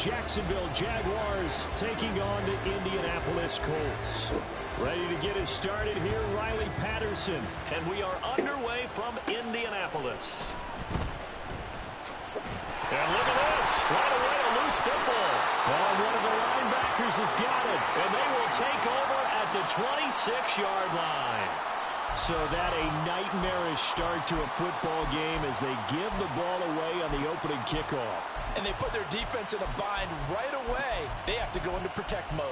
Jacksonville Jaguars taking on the Indianapolis Colts. Ready to get us started here, Riley Patterson. And we are underway from Indianapolis. And look at this. Right away, a loose football. Oh, one of the linebackers has got it. And they will take over at the 26-yard line. So that a nightmarish start to a football game as they give the ball away on the opening kickoff. And they put their defense in a bind right away. They have to go into protect mode.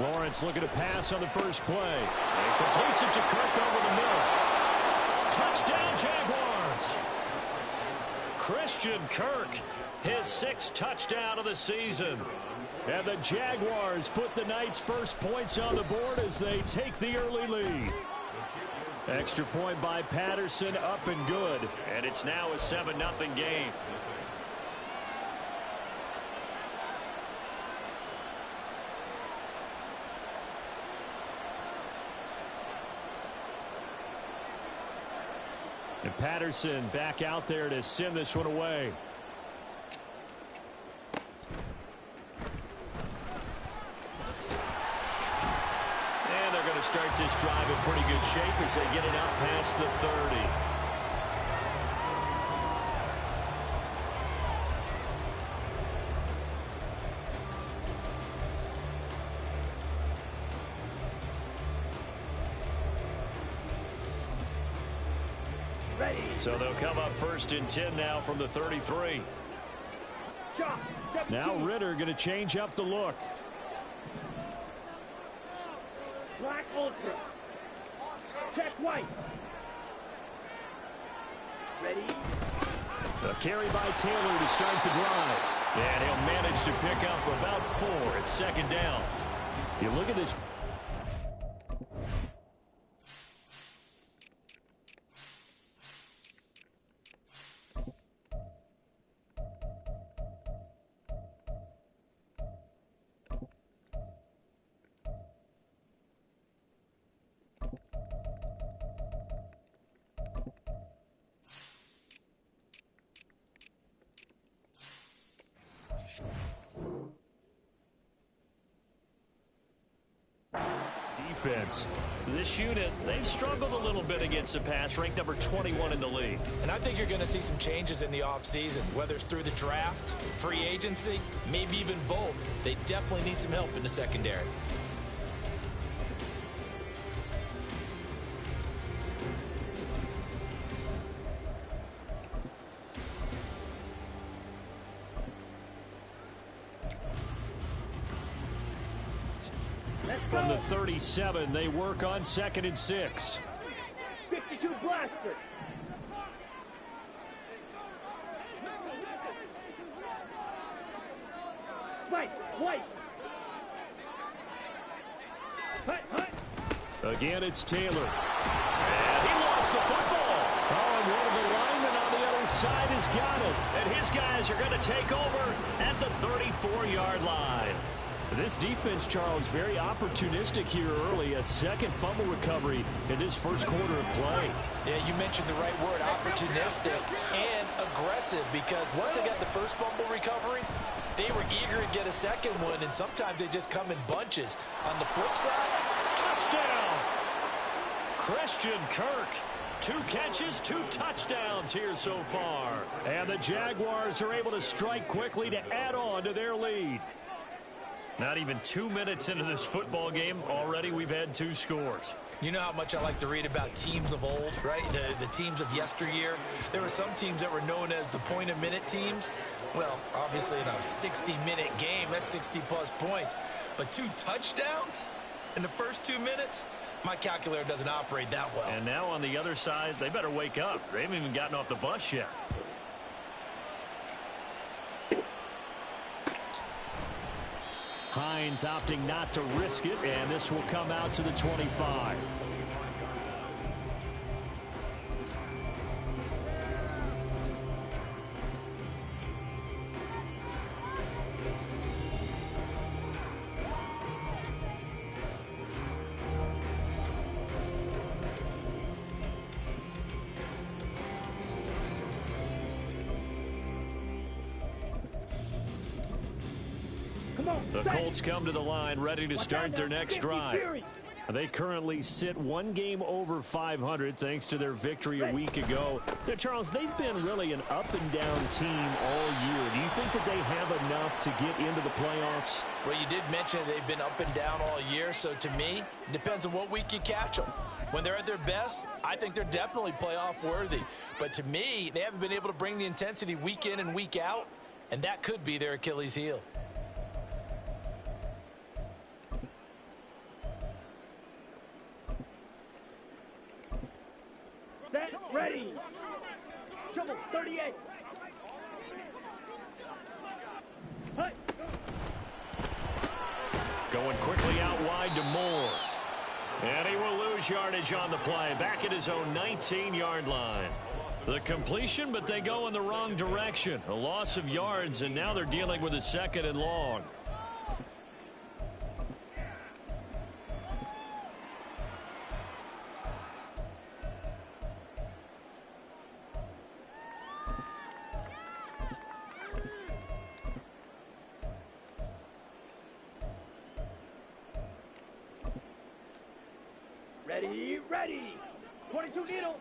Lawrence looking to pass on the first play. And completes it to Kirk over the middle. Touchdown, Jaguars. Christian Kirk, his 6th touchdown of the season. And the Jaguars put the Knights' first points on the board as they take the early lead. Extra point by Patterson, up and good. And it's now a 7-0 game. And Patterson back out there to send this one away. And they're going to start this drive in pretty good shape as they get it out past the 30. So they'll come up 1st and 10 now from the 33. Now Ritter going to change up the look. Black ultra. Check white. Ready? A carry by Taylor to start the drive. And he'll manage to pick up about 4 at 2nd down. You look at this. Defense. This unit, they've struggled a little bit against the pass, ranked number 21 in the league. And I think you're going to see some changes in the offseason, whether it's through the draft, free agency, maybe even both. They definitely need some help in the secondary. From the 37, they work on 2nd and 6. 52 blaster. White, white. Again, it's Taylor. And he lost the football. Oh, and one of the linemen on the other side has got it. And his guys are going to take over at the 34-yard line. This defense, Charles, very opportunistic here early. A second fumble recovery in this first quarter of play. Yeah, you mentioned the right word, opportunistic and aggressive, because once they got the first fumble recovery, they were eager to get a second one, and sometimes they just come in bunches. On the flip side, touchdown! Christian Kirk. 2 catches, 2 touchdowns here so far. And the Jaguars are able to strike quickly to add on to their lead. Not even 2 minutes into this football game, already we've had 2 scores. You know how much I like to read about teams of old, right? The teams of yesteryear. There were some teams that were known as the point-a-minute teams. Well, obviously in a 60-minute game, that's 60-plus points. But 2 touchdowns in the first 2 minutes? My calculator doesn't operate that well. And now on the other side, they better wake up. They haven't even gotten off the bus yet. Hines opting not to risk it, and this will come out to the 25. The Colts come to the line ready to start their next drive. They currently sit one game over 500 thanks to their victory a week ago. Now, Charles, they've been really an up-and-down team all year. Do you think that they have enough to get into the playoffs? Well, you did mention they've been up and down all year, so to me, it depends on what week you catch them. When they're at their best, I think they're definitely playoff worthy. But to me, they haven't been able to bring the intensity week in and week out, and that could be their Achilles heel. Set, ready. Trouble, 38. Hut. Going quickly out wide to Moore. And he will lose yardage on the play. Back at his own 19-yard line. The completion, but they go in the wrong direction. A loss of yards, and now they're dealing with a 2nd and long. Ready, ready. 22 needle.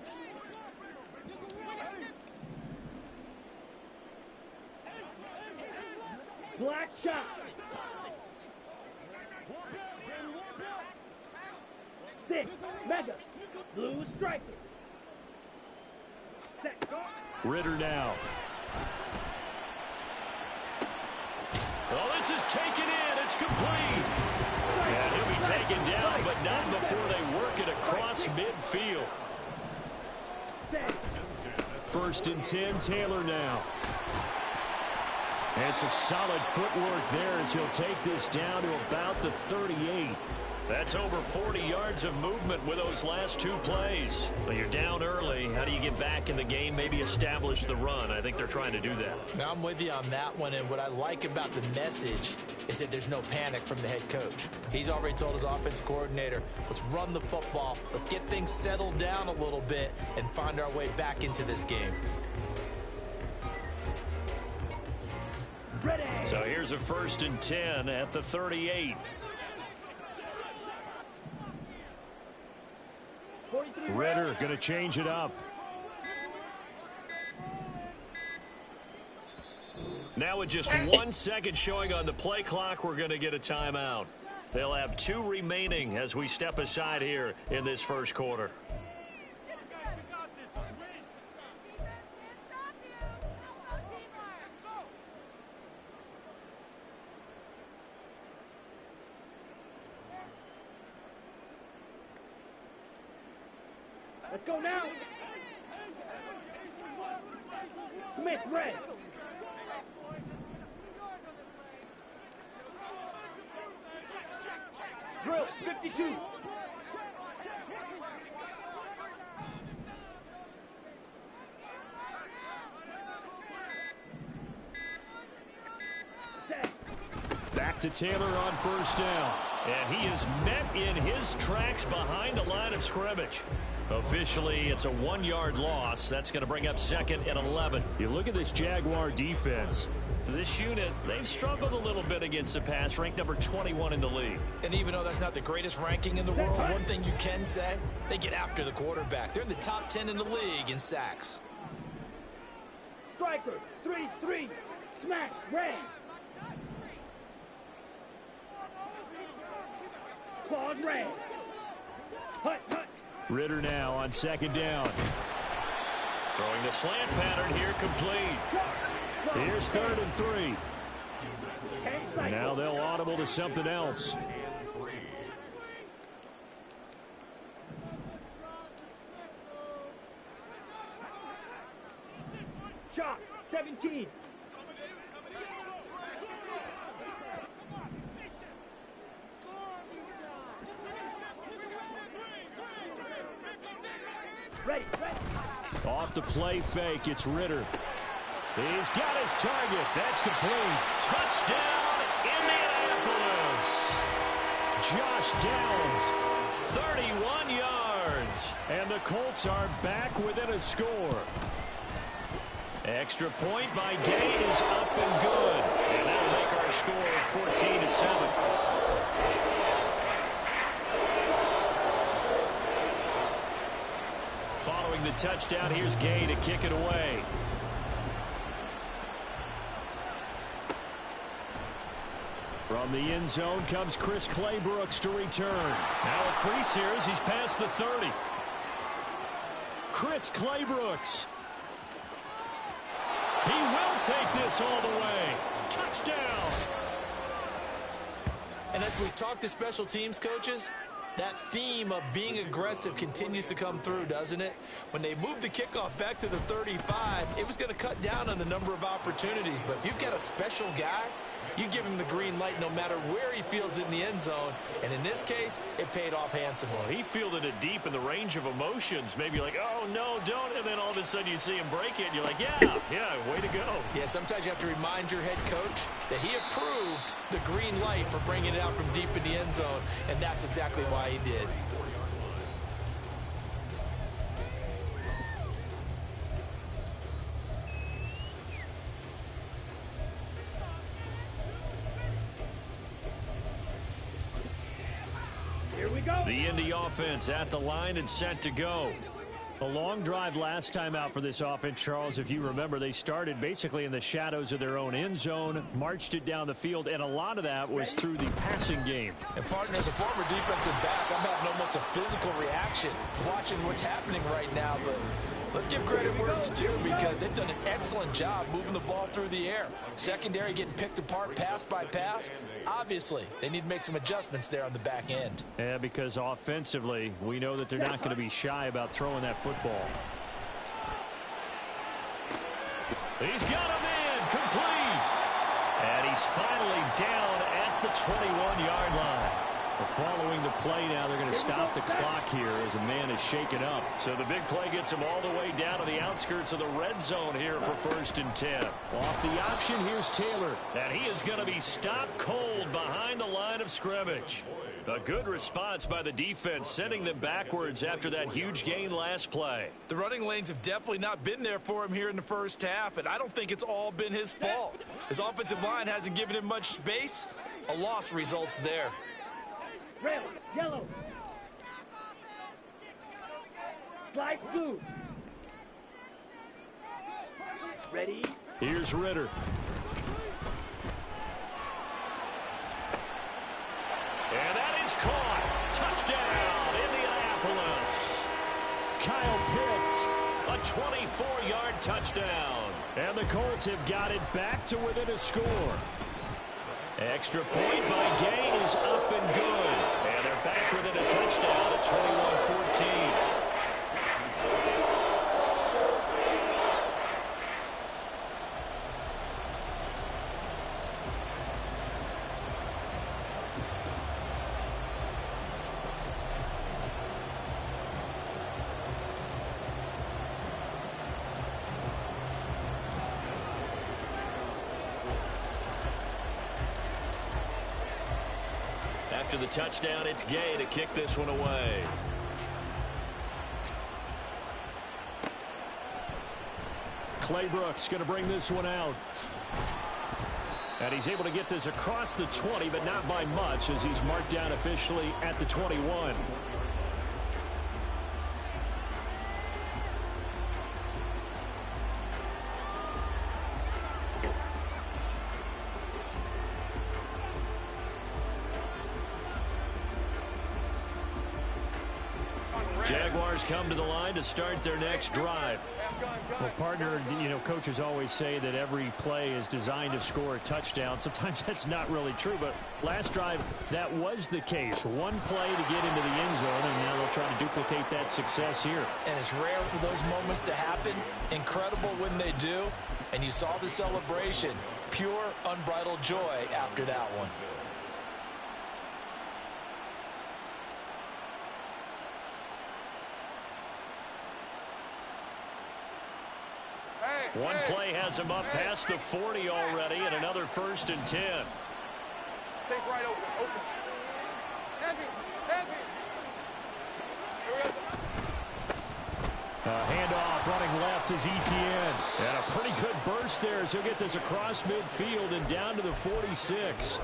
Black shot. Six, mega. Blue striker. Set, go. Ritter now. Oh, this is taken in. It's complete. And he'll be taken down, but not before they work it across midfield. 1st and 10, Taylor now. And some solid footwork there as he'll take this down to about the 38. That's over 40 yards of movement with those last 2 plays. Well, you're down early. How do you get back in the game, maybe establish the run? I think they're trying to do that. Now, I'm with you on that one, and what I like about the message is that there's no panic from the head coach. He's already told his offensive coordinator, let's run the football, let's get things settled down a little bit and find our way back into this game. Ready. So here's a 1st and 10 at the 38. Ritter going to change it up. Now with just 1 second showing on the play clock, we're going to get a timeout. They'll have 2 remaining as we step aside here in this 1st quarter. Let's go now. Smith, red. Drill, 52. Back to Taylor on 1st down. And he is met in his tracks behind the line of scrimmage. Officially, it's a 1-yard loss. That's going to bring up 2nd and 11. You look at this Jaguar defense. This unit, they've struggled a little bit against the pass, ranked number 21 in the league. And even though that's not the greatest ranking in the world, one thing you can say, they get after the quarterback. They're in the top 10 in the league in sacks. Striker, 3-3. Smash, red. Claude, red. Hut, hut. Ritter now on 2nd down. Throwing the slant pattern here, complete. Here's 3rd and 3. Now they'll audible to something else. Shot, 17. Ready, ready. Off the play fake, it's Ritter. He's got his target. That's complete. Touchdown, Indianapolis. Josh Downs, 31 yards. And the Colts are back within a score. Extra point by Gay is up and good. And that'll make our score 14-7. Following the touchdown, here's Gay to kick it away. From the end zone comes Chris Claybrooks to return. Now a crease here as he's past the 30. Chris Claybrooks. He will take this all the way. Touchdown. And as we've talked to special teams coaches, that theme of being aggressive continues to come through, doesn't it? When they moved the kickoff back to the 35, it was going to cut down on the number of opportunities. But if you've got a special guy, you give him the green light no matter where he fields it in the end zone. And in this case, it paid off handsomely. Well, he fielded it deep in the range of emotions. Maybe like, oh, no, don't. And then all of a sudden you see him break it, and you're like, yeah, way to go. Yeah, sometimes you have to remind your head coach that he approved the green light for bringing it out from deep in the end zone, and that's exactly why he did. The Indy offense at the line and set to go. A long drive last time out for this offense, Charles. If you remember, they started basically in the shadows of their own end zone, marched it down the field, and a lot of that was through the passing game. And, partner, as a former defensive back, I'm having almost a physical reaction watching what's happening right now. But let's give credit where it's due because they've done an excellent job moving the ball through the air. Secondary getting picked apart pass by pass. Obviously, they need to make some adjustments there on the back end. Yeah, because offensively, we know that they're not going to be shy about throwing that football. He's got him in, complete. And he's finally down at the 21-yard line. Following the play now, they're going to stop the clock here as a man is shaken up. So the big play gets him all the way down to the outskirts of the red zone here for 1st and 10. Off the option, here's Taylor. And he is going to be stopped cold behind the line of scrimmage. A good response by the defense, sending them backwards after that huge gain last play. The running lanes have definitely not been there for him here in the first half, and I don't think it's all been his fault. His offensive line hasn't given him much space. A loss results there. Red, yellow. Slide blue. Ready? Here's Ritter. And that is caught. Touchdown, Indianapolis. Kyle Pitts, a 24-yard touchdown. And the Colts have got it back to within a score. Extra point by Gain is up and good. And they're back within a touchdown at 21-14. After the touchdown, it's Gay to kick this one away. Claybrooks going to bring this one out. And he's able to get this across the 20, but not by much as he's marked down officially at the 21. Jaguars come to the line to start their next drive. Well, partner, coaches always say that every play is designed to score a touchdown. Sometimes that's not really true, but last drive, that was the case. One play to get into the end zone, and now they'll try to duplicate that success here. And it's rare for those moments to happen. Incredible when they do. And you saw the celebration. Pure, unbridled joy after that one. One play has him up past the 40 already, and another 1st and 10. Take right open. Heavy. Handoff off running left is Etienne. And a pretty good burst there as he'll get this across midfield and down to the 46.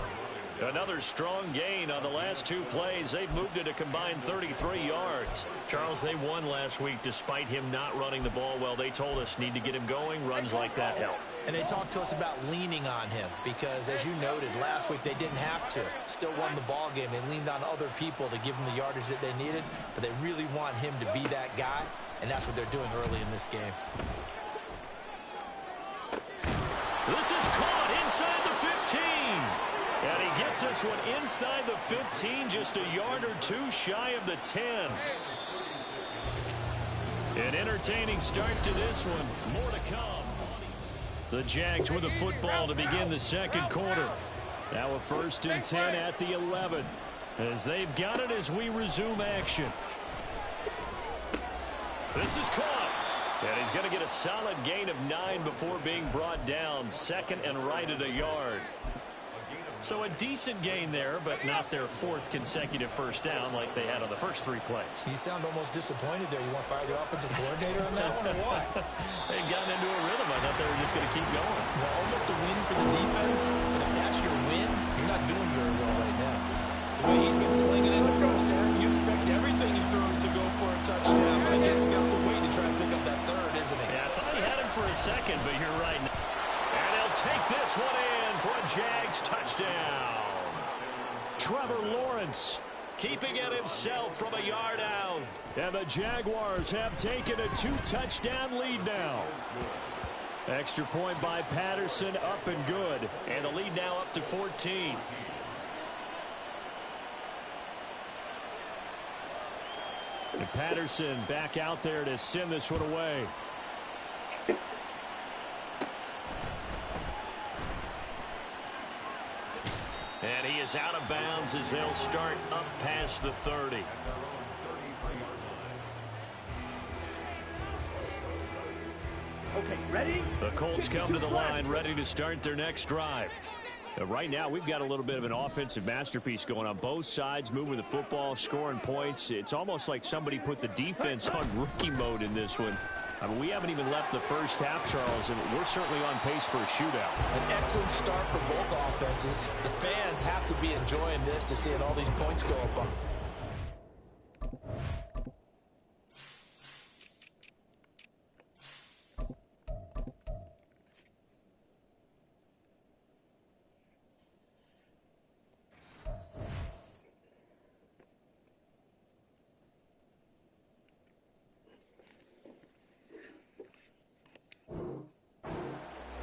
Another strong gain on the last two plays. They've moved it a combined 33 yards. Charles, they won last week despite him not running the ball well. They told us need to get him going. Runs like that help. And they talked to us about leaning on him because, as you noted, last week they didn't have to. Still won the ball game. They leaned on other people to give them the yardage that they needed, but they really want him to be that guy, and that's what they're doing early in this game. This is caught inside the 15. And he gets this one inside the 15, just a yard or two shy of the 10. An entertaining start to this one. More to come. The Jags with the football to begin the second quarter. Now a 1st and 10 at the 11. As they've got it as we resume action. This is caught. And he's going to get a solid gain of 9 before being brought down. 2nd and right at a yard. So a decent gain there, but not their 4th consecutive first down like they had on the first 3 plays. You sound almost disappointed there. You want to fire the offensive coordinator on that one or what? They'd gotten into a rhythm. I thought they were just going to keep going. Well, almost a win for the defense. But if that's your win, you're not doing very well right now. The way he's been slinging in the first half, you expect everything he throws to go for a touchdown. But I guess he's got to wait to try and pick up that 3rd, isn't he? Yeah, I thought he had him for a second, but you're right. And he'll take this one in for a Jags touchdown. Trevor Lawrence keeping it himself from a yard out. And the Jaguars have taken a 2-touchdown lead now. Extra point by Patterson, up and good. And the lead now up to 14. And Patterson back out there to send this one away. And he is out of bounds as they'll start up past the 30. Okay, ready? The Colts come to the line ready to start their next drive. Right now, we've got a little bit of an offensive masterpiece going on both sides, moving the football, scoring points. It's almost like somebody put the defense on rookie mode in this one. I mean, we haven't even left the first half, Charles, and we're certainly on pace for a shootout. An excellent start for both offenses. The fans have to be enjoying this to seeing all these points go up.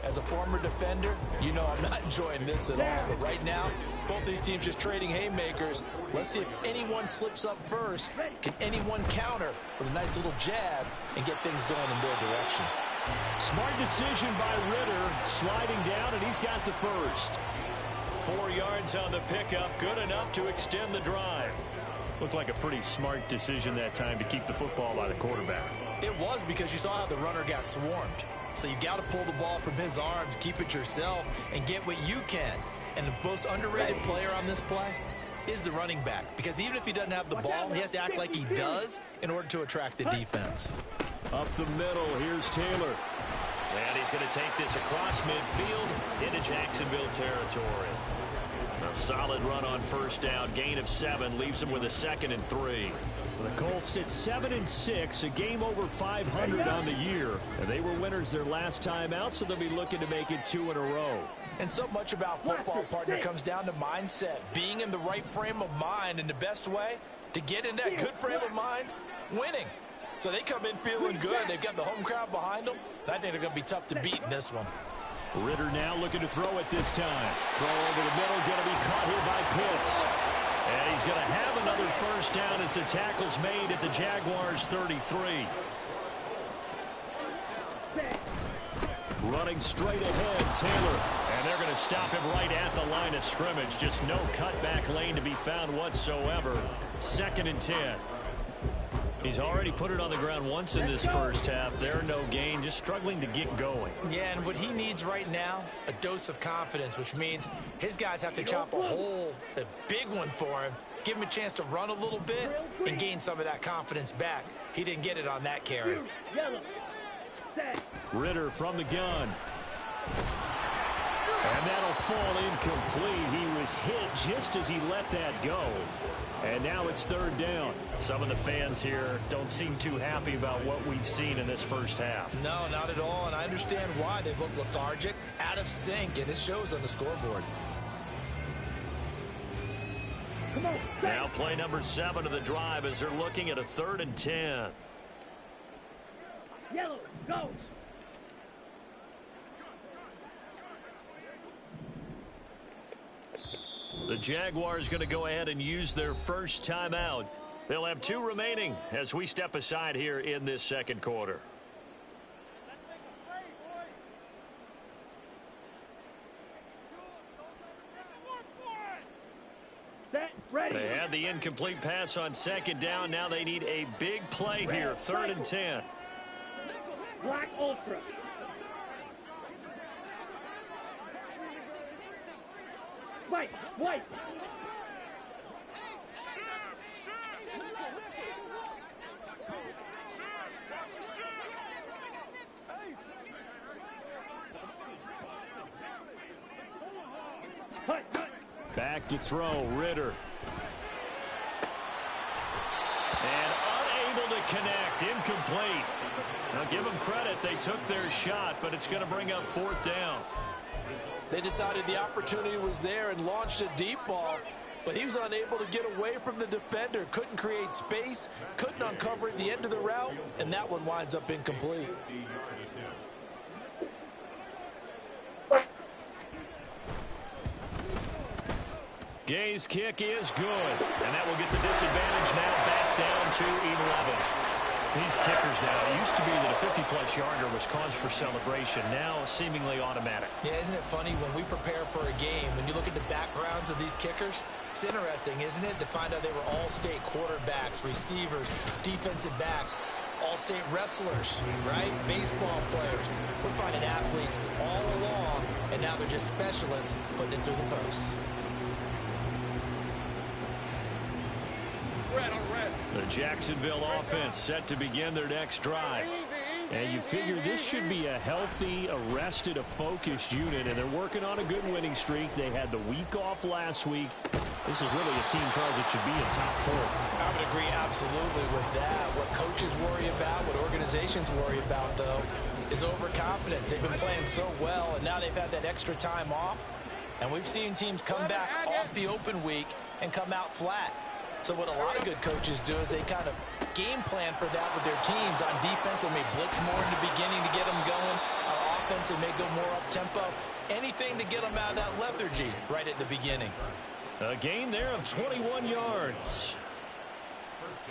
As a former defender, you know I'm not enjoying this at all. But right now, both these teams just trading haymakers. Let's see if anyone slips up first. Can anyone counter with a nice little jab and get things going in their direction? Smart decision by Ritter, sliding down, and he's got the first. 4 yards on the pickup, good enough to extend the drive. Looked like a pretty smart decision that time to keep the football by the quarterback. It was, because you saw how the runner got swarmed. So you got to pull the ball from his arms, keep it yourself, and get what you can. And the most underrated player on this play is the running back. Because even if he doesn't have the ball, he has to act like he does in order to attract the defense. Up the middle, here's Taylor. And he's going to take this across midfield into Jacksonville territory. A solid run on first down, gain of 7, leaves him with a 2nd and 3. The Colts sit 7-6, a game over 500 on the year. And they were winners their last time out, so they'll be looking to make it 2 in a row. And so much about football, partner, comes down to mindset. Being in the right frame of mind, and the best way to get in that good frame of mind, winning. So they come in feeling good. They've got the home crowd behind them. And I think they're going to be tough to beat in this one. Ritter now looking to throw it this time. Throw over the middle, going to be caught here by Pitts. And he's going to have another first down as the tackle's made at the Jaguars' 33. Running straight ahead, Taylor. And they're going to stop him right at the line of scrimmage. Just no cutback lane to be found whatsoever. 2nd and 10. He's already put it on the ground once in this first half. There, no gain, just struggling to get going. Yeah, and what he needs right now, a dose of confidence, which means his guys have to chop a hole, a big one for him, give him a chance to run a little bit and gain some of that confidence back. He didn't get it on that carry. Set. Ritter from the gun. And that'll fall incomplete. He was hit just as he let that go. And now it's third down. Some of the fans here don't seem too happy about what we've seen in this first half. No, not at all, and I understand why. They've looked lethargic, out of sync, and it shows on the scoreboard. Come on. Now play number 7 of the drive as they're looking at a 3rd and 10. Yellow, go. The Jaguars going to go ahead and use their first timeout. They'll have 2 remaining as we step aside here in this second quarter. Set. Ready. They had the incomplete pass on 2nd down. Now they need a big play here, 3rd and 10. Black Ultra. White. White. Hut, hut. Back to throw, Ritter. And unable to connect, incomplete. Now give them credit, they took their shot, but it's going to bring up 4th down. They decided the opportunity was there and launched a deep ball, but he was unable to get away from the defender, couldn't create space, couldn't uncover at the end of the route, and that one winds up incomplete. Gay's kick is good, and that will get the disadvantage now back down to 11. These kickers now, it used to be that a 50-plus yarder was cause for celebration, now seemingly automatic. Yeah, isn't it funny when we prepare for a game, when you look at the backgrounds of these kickers, it's interesting, isn't it, to find out they were all-state quarterbacks, receivers, defensive backs, all-state wrestlers, right? Baseball players. We're finding athletes all along, and now they're just specialists putting it through the posts. The Jacksonville offense set to begin their next drive. And you figure this should be a healthy, arrested, a focused unit, and they're working on a good winning streak. They had the week off last week. This is really a team, Charles, that should be in top 4. I would agree absolutely with that. What coaches worry about, what organizations worry about, though, is overconfidence. They've been playing so well, and now they've had that extra time off. And we've seen teams come back off the open week and come out flat. So what a lot of good coaches do is they kind of game plan for that with their teams. On defense, they may blitz more in the beginning to get them going. On offense, they may go more up-tempo. Anything to get them out of that lethargy right at the beginning. A gain there of 21 yards.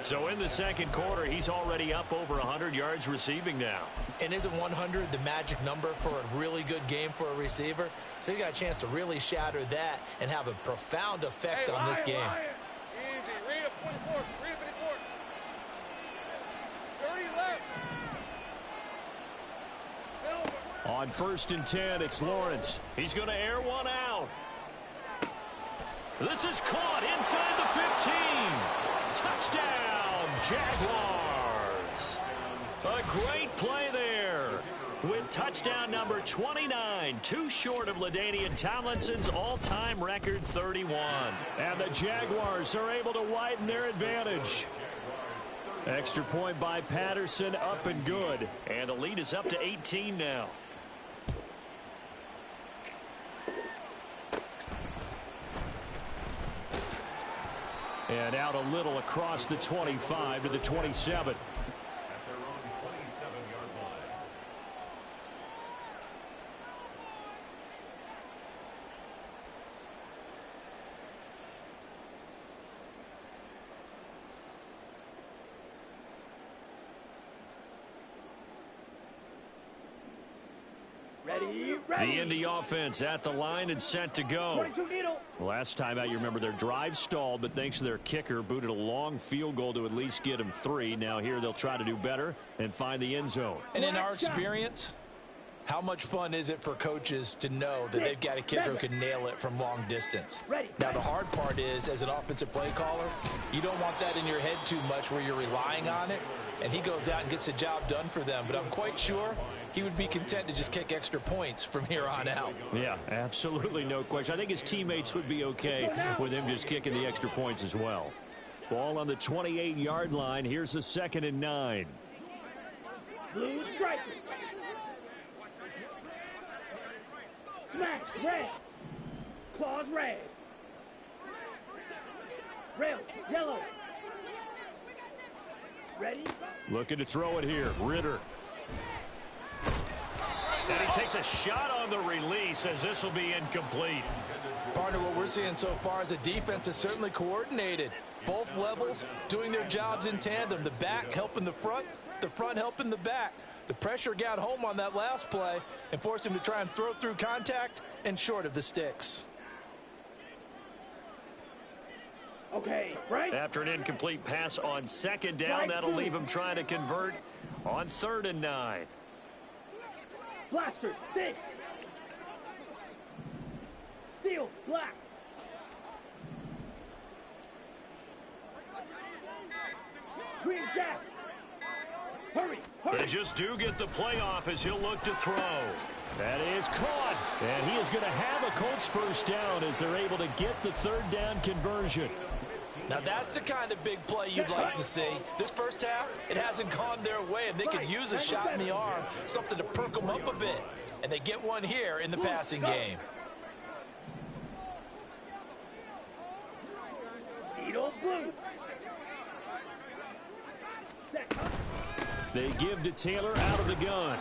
So in the second quarter, he's already up over 100 yards receiving now. And isn't 100 the magic number for a really good game for a receiver? So you got a chance to really shatter that and have a profound effect on this game. On 1st and 10, it's Lawrence. He's going to air one out. This is caught inside the 15. Touchdown, Jaguars. A great play there with touchdown number 29, too short of LaDainian Tomlinson's all-time record 31. And the Jaguars are able to widen their advantage. Extra point by Patterson, up and good. And the lead is up to 18 now. And out a little across the 25 to the 27. Ready. The Indy offense at the line and set to go. 22 needle. Last time out, you remember their drive stalled, but thanks to their kicker, booted a long field goal to at least get them 3. Now here they'll try to do better and find the end zone. And in our experience, how much fun is it for coaches to know that they've got a kicker who can nail it from long distance? Ready. Now, the hard part is, as an offensive play caller, you don't want that in your head too much where you're relying on it. and he goes out and gets the job done for them. But I'm quite sure he would be content to just kick extra points from here on out. Yeah, absolutely no question. I think his teammates would be okay with him just kicking the extra points as well. Ball on the 28-yard line. Here's a 2nd and 9. Blue striker. Smash, red. Claws, red. Rail, yellow. Ready? Looking to throw it here. Ritter. And he takes a shot on the release as this will be incomplete. Partner, what we're seeing so far is a defense is certainly coordinated. Both levels doing their jobs in tandem. The back helping the front helping the back. The pressure got home on that last play and forced him to try and throw through contact and short of the sticks. Okay, right. After an incomplete pass on 2nd down, that'll leave him trying to convert on 3rd and 9. Blaster, sit. Steel, black. Green jack. Hurry, hurry. They just do get the play off as he'll look to throw. That is caught. And he is going to have a Colts first down as they're able to get the 3rd down conversion. Now that's the kind of big play you'd like to see. This first half, it hasn't gone their way, and they could use a shot in the arm, something to perk them up a bit. And they get one here in the passing game. Needle blue. They give to Taylor out of the gun.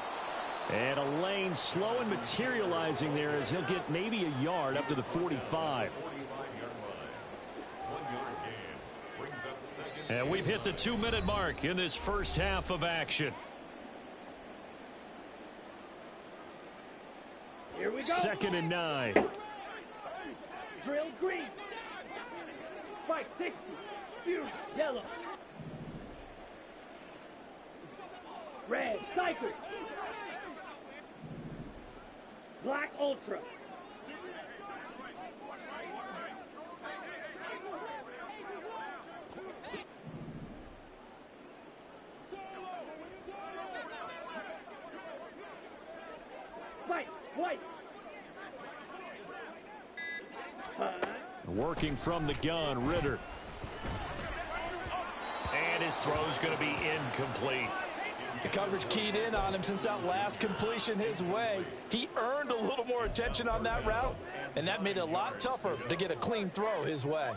And a lane slow and materializing there as he'll get maybe a yard up to the 45. And we've hit the 2-minute mark in this first half of action. Here we go. 2nd and 9. Drill green. Fight 60. Fuse yellow. Red cycle. Black ultra. White, white. Working from the gun, Ritter. And his throw's going to be incomplete. The coverage keyed in on him since that last completion his way. He earned a little more attention on that route, and that made it a lot tougher to get a clean throw his way.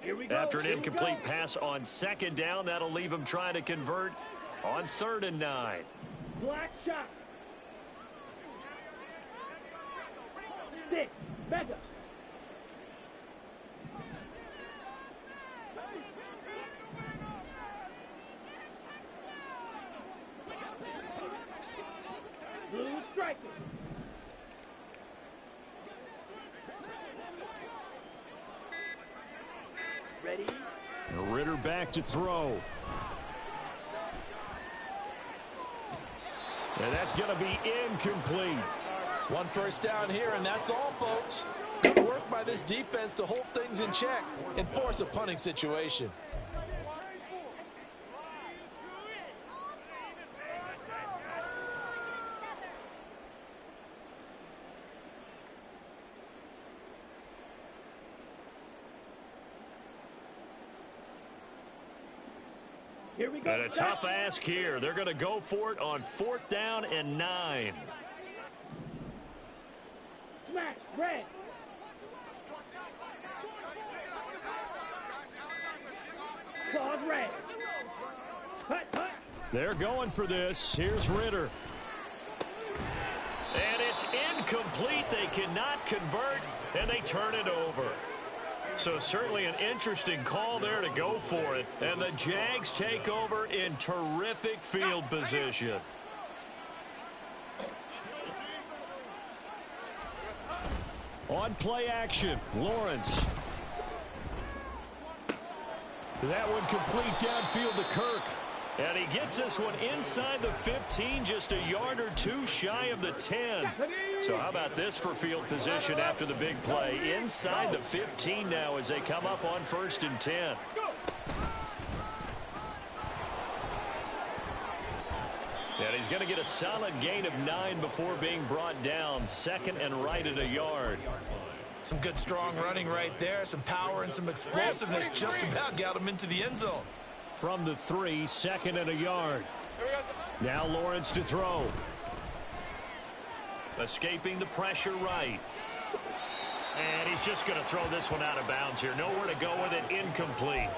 Here we go. After an incomplete pass on 2nd down, that'll leave him trying to convert on 3rd and 9. Black shot. Stick. Mega. Blue striker. Ready? Ritter back to throw. And that's going to be incomplete. One first down here, and that's all, folks. Good work by this defense to hold things in check and force a punting situation. Here we go. And a tough ask here. They're going to go for it on 4th down and 9. Smash, red. Claws, red. Hut, hut. They're going for this. Here's Ritter. And it's incomplete. They cannot convert, and they turn it over. So certainly an interesting call there to go for it. And the Jags take over in terrific field position. On play action, Lawrence. That one complete downfield to Kirk. And he gets this one inside the 15, just a yard or two shy of the 10. So how about this for field position after the big play? Inside the 15 now as they come up on 1st and 10. And he's going to get a solid gain of 9 before being brought down. 2nd and right at a yard. Some good strong running right there. Some power and some explosiveness just about got him into the end zone. From the 3, 2nd and a yard. Now Lawrence to throw. Escaping the pressure right. And he's just going to throw this one out of bounds here. Nowhere to go with it. Incomplete.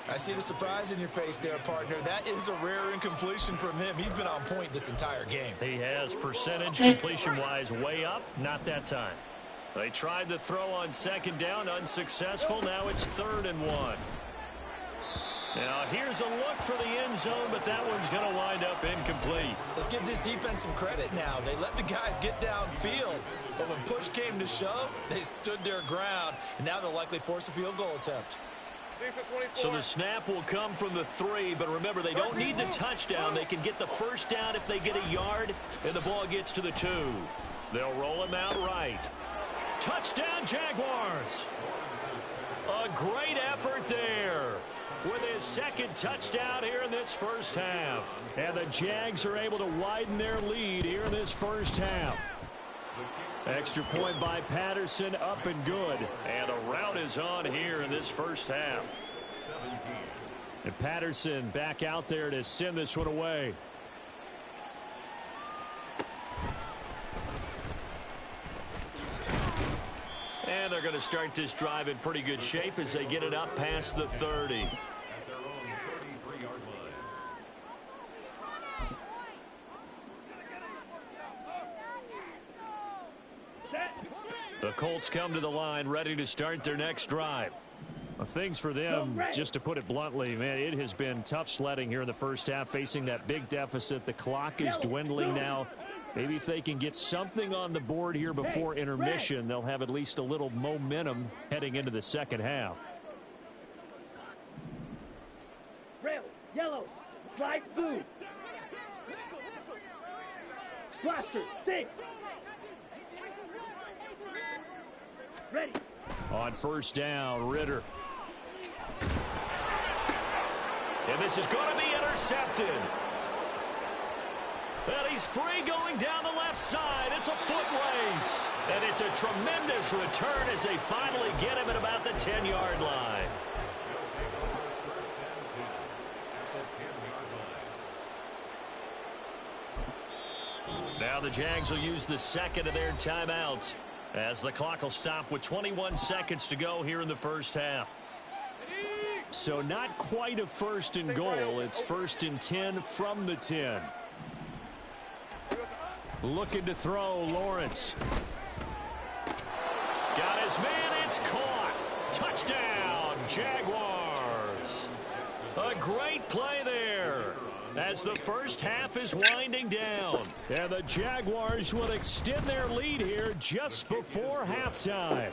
I see the surprise in your face there, partner. That is a rare incompletion from him. He's been on point this entire game. He has percentage completion-wise way up. Not that time. They tried the throw on 2nd down. Unsuccessful. Now it's 3rd and 1. Now here's a look for the end zone, but that one's going to wind up incomplete. Let's give this defense some credit now. They let the guys get downfield, but when push came to shove, they stood their ground, and now they'll likely force a field goal attempt. So the snap will come from the 3, but remember, they don't need the touchdown. They can get the 1st down if they get a yard, and the ball gets to the 2. They'll roll him out right. Touchdown, Jaguars. A great effort there with his 2nd touchdown here in this first half. And the Jags are able to widen their lead here in this first half. Extra point by Patterson, up and good. And the route is on here in this first half. And Patterson back out there to send this one away. And they're going to start this drive in pretty good shape as they get it up past the 30. The Colts come to the line ready to start their next drive. Well, things for them, just to put it bluntly, man, it has been tough sledding here in the first half, facing that big deficit. The clock is dwindling now. Maybe if they can get something on the board here before intermission, they'll have at least a little momentum heading into the second half. Red, yellow, slide blue. Blaster, 6. Ready. On 1st down, Ritter. And this is going to be intercepted. And he's free going down the left side. It's a foot race. And it's a tremendous return as they finally get him at about the 10-yard line. Now the Jags will use the 2nd of their timeouts, as the clock will stop with 21 seconds to go here in the first half. So not quite a 1st and goal. It's 1st and 10 from the 10. Looking to throw, Lawrence. Got his man, it's caught. Touchdown, Jaguars. A great play there as the first half is winding down. And the Jaguars will extend their lead here just before halftime.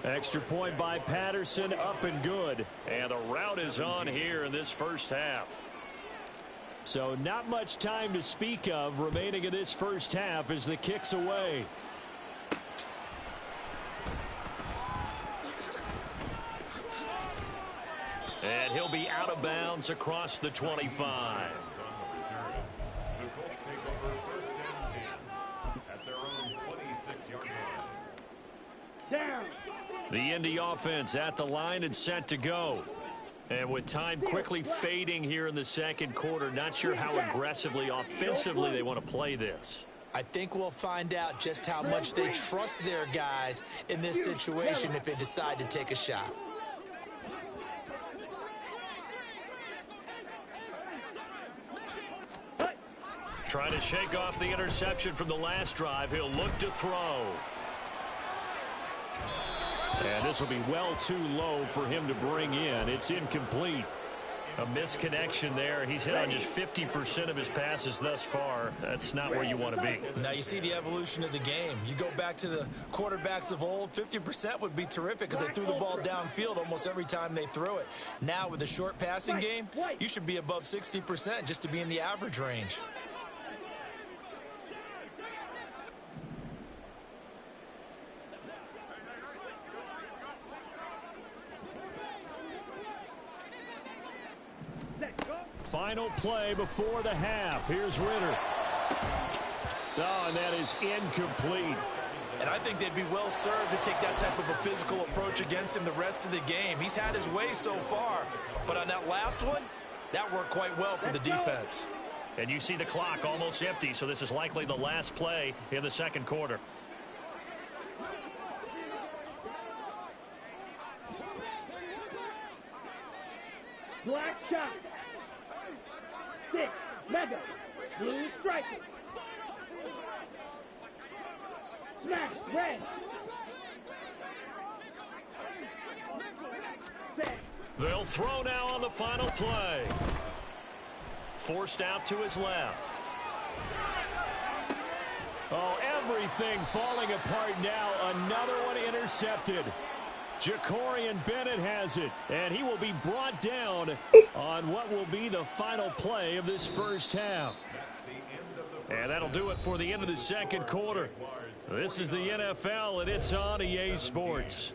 Extra point by Patterson, up and good. And the route is on here in this first half. So not much time to speak of remaining in this first half as the kick's away. And he'll be out of bounds across the 25. Down. The Indy offense at the line and set to go. And with time quickly fading here in the second quarter, not sure how aggressively, offensively they want to play this. I think we'll find out just how much they trust their guys in this situation if they decide to take a shot. Trying to shake off the interception from the last drive. He'll look to throw. And this will be well too low for him to bring in. It's incomplete. A misconnection there. He's hit on just 50% of his passes thus far. That's not where you want to be. Now you see the evolution of the game. You go back to the quarterbacks of old, 50% would be terrific because they threw the ball downfield almost every time they threw it. Now with the short passing game, you should be above 60% just to be in the average range. Final play before the half. Here's Ritter. Oh, and that is incomplete. And I think they'd be well served to take that type of a physical approach against him the rest of the game. He's had his way so far, but on that last one, that worked quite well for the defense. And you see the clock almost empty, so this is likely the last play in the second quarter. Black shot. 6, mega, blue striker. Smash, red. They'll throw now on the final play. Forced out to his left. Oh, everything falling apart now. Another one intercepted. Jacorian Bennett has it, and he will be brought down on what will be the final play of this first half. And that'll do it for the end of the second quarter. This is the NFL, and it's on EA Sports.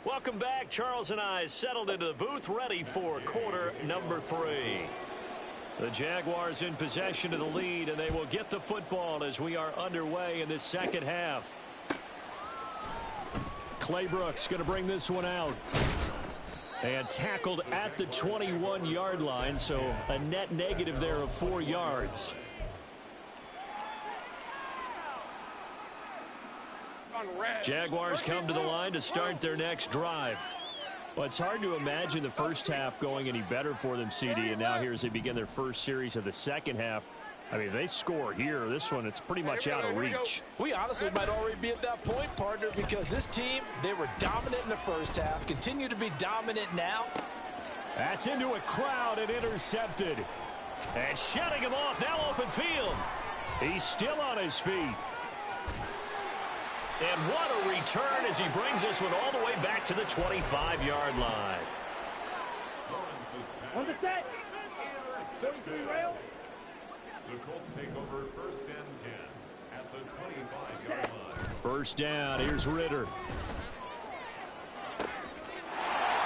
Welcome back. Charles and I settled into the booth, ready for quarter number 3. The Jaguars in possession of the lead, and they will get the football as we are underway in this second half. Claybrooks going to bring this one out. And tackled at the 21-yard line, so a net negative there of 4 yards. Jaguars come to the line to start their next drive. Well, it's hard to imagine the first half going any better for them, CD, and now here as they begin their first series of the second half. I mean, if they score here, this one, it's pretty much out of reach. We honestly might already be at that point, partner, because this team, they were dominant in the first half, continue to be dominant now. That's into a crowd and intercepted. And shutting him off, now open field. He's still on his feet. And what a return as he brings this one all the way back to the 25-yard line. On the set. 43 rail. The Colts take over 1st and 10 at the 25-yard line. First down, here's Ritter.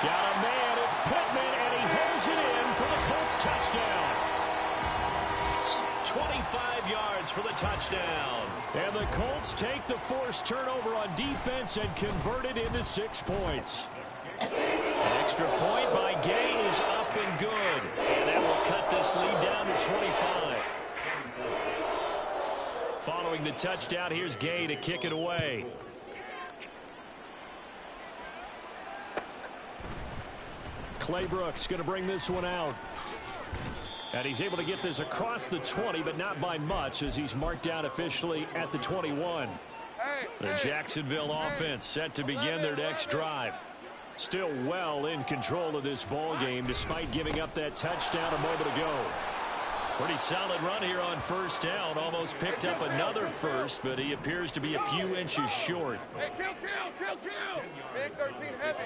Got a man, it's Pittman, and he holds it in for the Colts touchdown. 25 yards for the touchdown. And the Colts take the forced turnover on defense and convert it into 6 points. An extra point by Gay is up and good. And that will cut this lead down to 25. Following the touchdown, here's Gay to kick it away. Claybrooks going to bring this one out. And he's able to get this across the 20, but not by much as he's marked down officially at the 21. The Jacksonville offense set to begin their next drive. Still well in control of this ball game despite giving up that touchdown a moment ago. Pretty solid run here on first down. Almost picked up another first, but he appears to be a few inches short. Hey, kill. Big 13 heavy.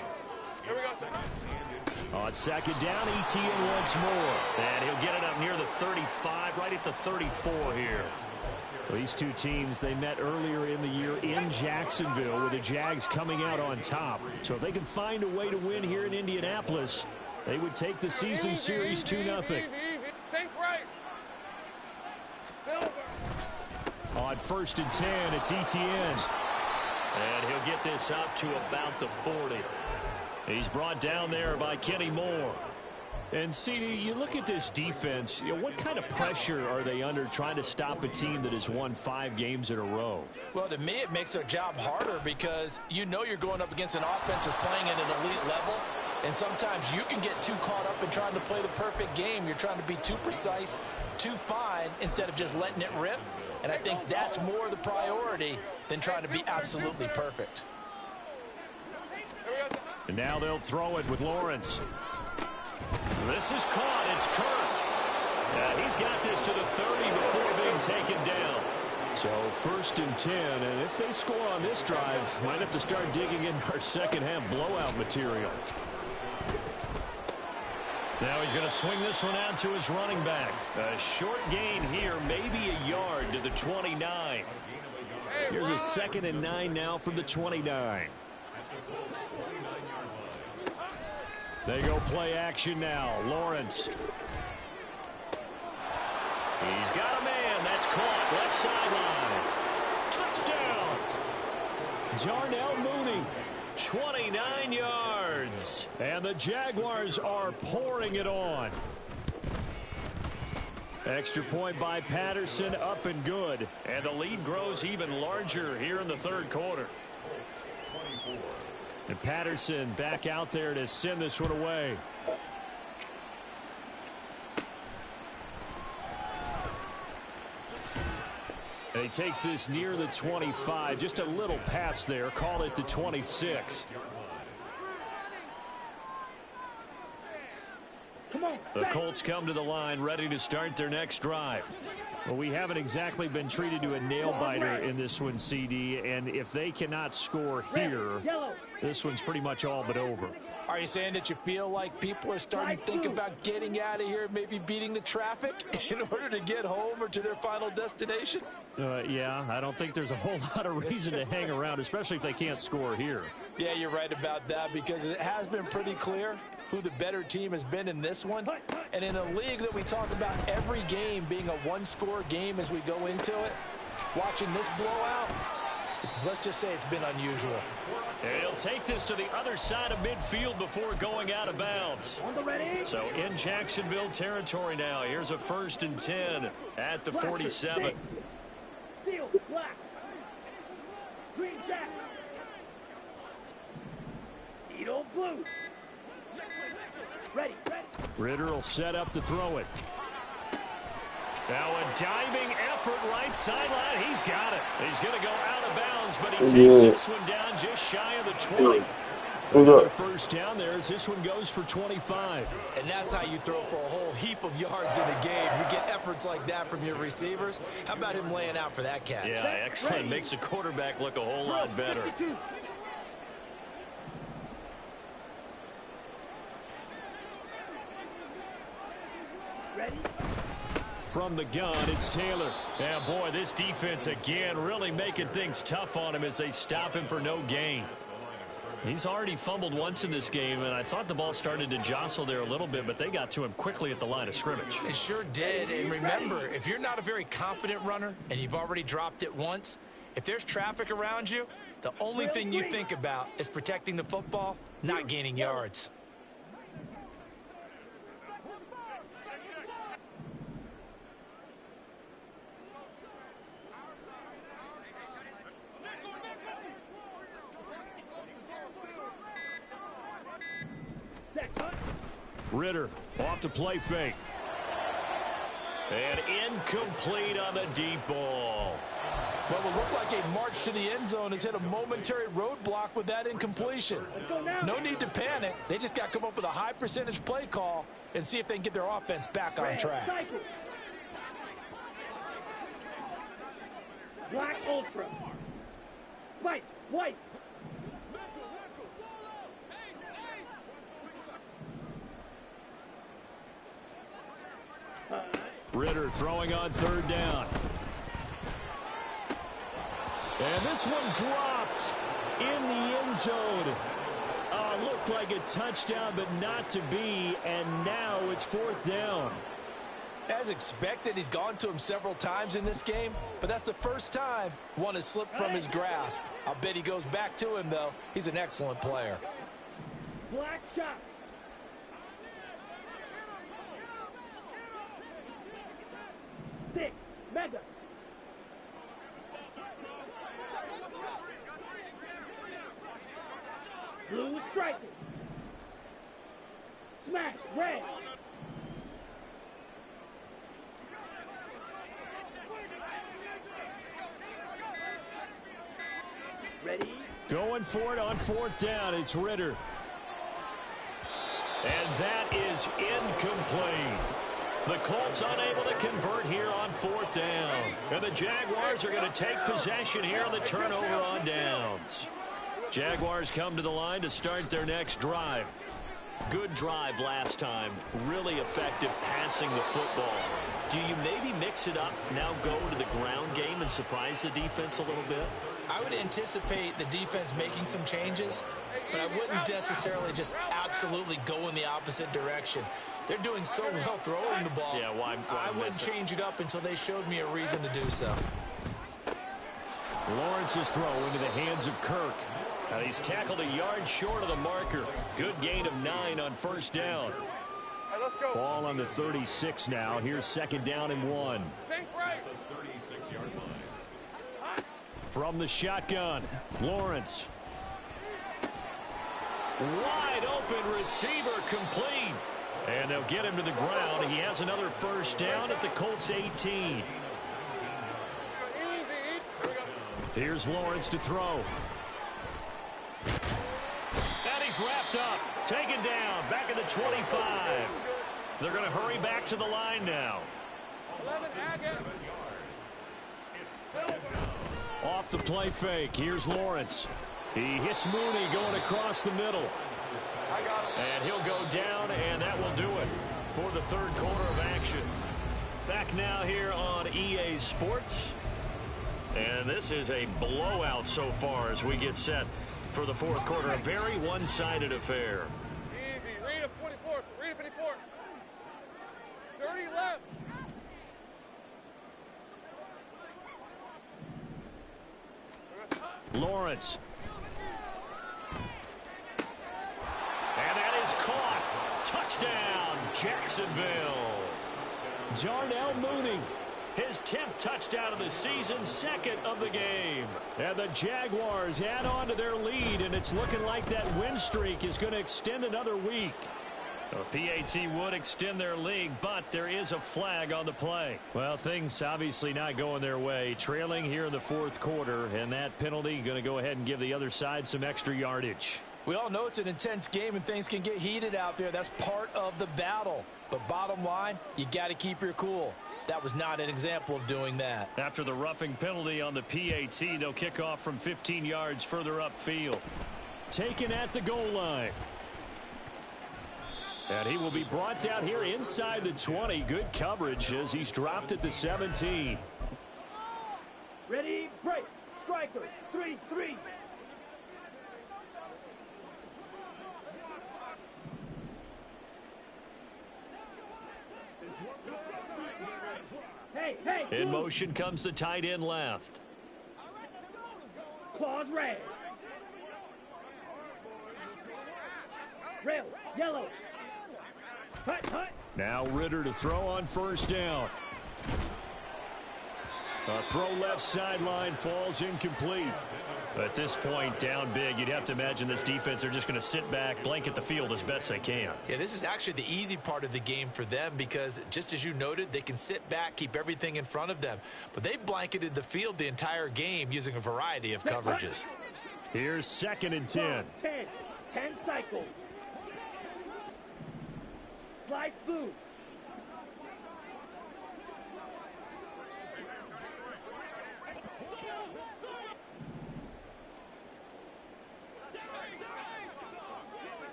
Here we go. On second down, Etienne once more. And he'll get it up near the 35, right at the 34 here. Well, these two teams, they met earlier in the year in Jacksonville with the Jags coming out on top. So if they can find a way to win here in Indianapolis, they would take the season series 2-0. Think right. Silver. On 1st and 10, it's Etienne. And he'll get this up to about the 40. He's brought down there by Kenny Moore. And, CD, you look at this defense, what kind of pressure are they under trying to stop a team that has won 5 games in a row? Well, to me, it makes their job harder because you know you're going up against an offense that's playing at an elite level. And sometimes you can get too caught up in trying to play the perfect game. You're trying to be too precise, too fine, instead of just letting it rip. And I think that's more the priority than trying to be absolutely perfect. And now they'll throw it with Lawrence. This is caught. It's Kirk. He's got this to the 30 before being taken down. So 1st and 10, and if they score on this drive, might have to start digging in our second half blowout material. Now he's going to swing this one out to his running back. A short gain here, maybe a yard to the 29. Here's a 2nd and 9 now from the 29. They go play action now. Lawrence. He's got a man. That's caught. Left sideline. Touchdown. Darnell Mooney. 29 yards. And the Jaguars are pouring it on. Extra point by Patterson, up and good. And the lead grows even larger here in the 3rd quarter. And Patterson back out there to send this one away. And he takes this near the 25. Just a little pass there. Call it the 26. The Colts come to the line ready to start their next drive. Well, we haven't exactly been treated to a nail-biter in this one, CD. And if they cannot score here, this one's pretty much all but over. Are you saying that you feel like people are starting to think about getting out of here, maybe beating the traffic in order to get home or to their final destination? Yeah, I don't think there's a whole lot of reason to hang around, especially if they can't score here. Yeah, you're right about that, because it has been pretty clear who the better team has been in this one. And in a league that we talk about every game being a one-score game as we go into it, watching this blowout, let's just say it's been unusual. And he'll take this to the other side of midfield before going out of bounds. So in Jacksonville territory now. Here's a 1st and 10 at the 47. Steel, black. Green jack. Needle blue. Ready. Ritter will set up to throw it. Now a diving effort right sideline. He's got it. He's going to go out of bounds, but he takes this one down just shy of the 20. Another 1st down there as this one goes for 25. And that's how you throw for a whole heap of yards in a game. You get efforts like that from your receivers. How about him laying out for that catch? Yeah, excellent. Makes the quarterback look a whole lot better. Ready? From the gun, it's Taylor. And boy, this defense again really making things tough on him as they stop him for no gain. He's already fumbled once in this game, and I thought the ball started to jostle there a little bit, but they got to him quickly at the line of scrimmage. They sure did. And remember, if you're not a very confident runner and you've already dropped it once, if there's traffic around you, the only thing you think about is protecting the football, not gaining yards. Ritter off to play fake. And incomplete on the deep ball. Well, it looked like a march to the end zone has hit a momentary roadblock with that incompletion. No need to panic. They just got to come up with a high percentage play call and see if they can get their offense back on track. Black ultra. White. Ritter throwing on 3rd down. And this one dropped in the end zone. Looked like a touchdown, but not to be. And now it's 4th down. As expected, he's gone to him several times in this game, but that's the first time one has slipped from his grasp. I'll bet he goes back to him, though. He's an excellent player. Black shot. Six. Mega. Blue striking. Smash. Red. Going for it on fourth down. It's Ritter. And that is incomplete. The Colts unable to convert here on fourth down. And the Jaguars are going to take possession here on the turnover on downs. Jaguars come to the line to start their next drive. Good drive last time. Really effective passing the football. Do you maybe mix it up, now go to the ground game and surprise the defense a little bit? I would anticipate the defense making some changes, but I wouldn't necessarily just absolutely go in the opposite direction. They're doing so well throwing the ball. Yeah, why I wouldn't change it up until they showed me a reason to do so. Lawrence's throw into the hands of Kirk. Now he's tackled a yard short of the marker. Good gain of 9 on first down. Hey, let's go. Ball on the 36 now. Here's second down and 1. Think right. From the shotgun, Lawrence. Wide open receiver complete. And they'll get him to the ground. He has another first down at the Colts 18. Easy. Here's Lawrence to throw. And he's wrapped up. Taken down. Back at the 25. They're going to hurry back to the line now. 11 again. Off the play fake. Here's Lawrence. He hits Mooney going across the middle. And he'll go down, and that will do it for the third quarter of action. Back now here on EA Sports. And this is a blowout so far as we get set for the fourth quarter. A very one-sided affair. Easy. Read a 24. Read a 54. 30 left. Lawrence. And that is caught. Touchdown, Jacksonville. Darnell Mooney. His 10th touchdown of the season, second of the game. And the Jaguars add on to their lead, and it's looking like that win streak is going to extend another week. PAT would extend their lead, but there is a flag on the play. Well, things obviously not going their way. Trailing here in the fourth quarter, and that penalty going to go ahead and give the other side some extra yardage. We all know it's an intense game and things can get heated out there. That's part of the battle. But bottom line, you got to keep your cool. That was not an example of doing that. After the roughing penalty on the PAT, they'll kick off from 15 yards further upfield. Taken at the goal line. And he will be brought down here inside the 20. Good coverage as he's dropped at the 17. Ready, break. Striker, 3-3. Hey. In motion comes the tight end left. Claws red. Rail, yellow. Hut. Now Ritter to throw on first down. A throw left sideline falls incomplete. At this point, down big, you'd have to imagine this defense are just going to sit back, blanket the field as best they can. Yeah, this is actually the easy part of the game for them because, just as you noted, they can sit back, keep everything in front of them. But they've blanketed the field the entire game using a variety of coverages. Here's second and 10. 10 cycles. Slide through.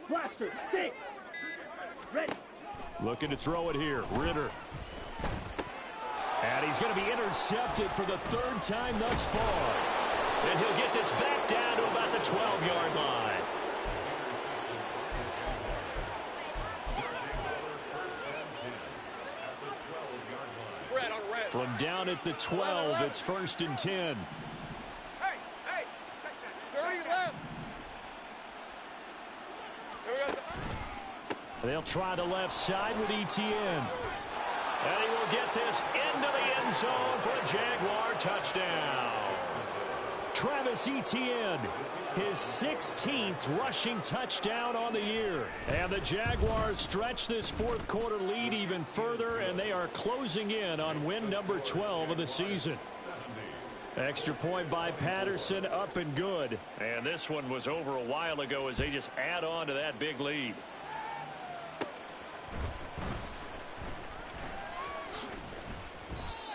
Blaster, 6. Ready. Looking to throw it here. Ritter. And he's going to be intercepted for the third time thus far. And he'll get this back down to about the 12-yard line. From down at the 12, it's first and 10. Hey, 30 left. They'll try the left side with ETN. And he will get this into the end zone for a Jaguar touchdown. Travis Etienne, his 16th rushing touchdown on the year. And the Jaguars stretch this fourth quarter lead even further, and they are closing in on win number 12 of the season. Extra point by Patterson, up and good. And this one was over a while ago as they just add on to that big lead.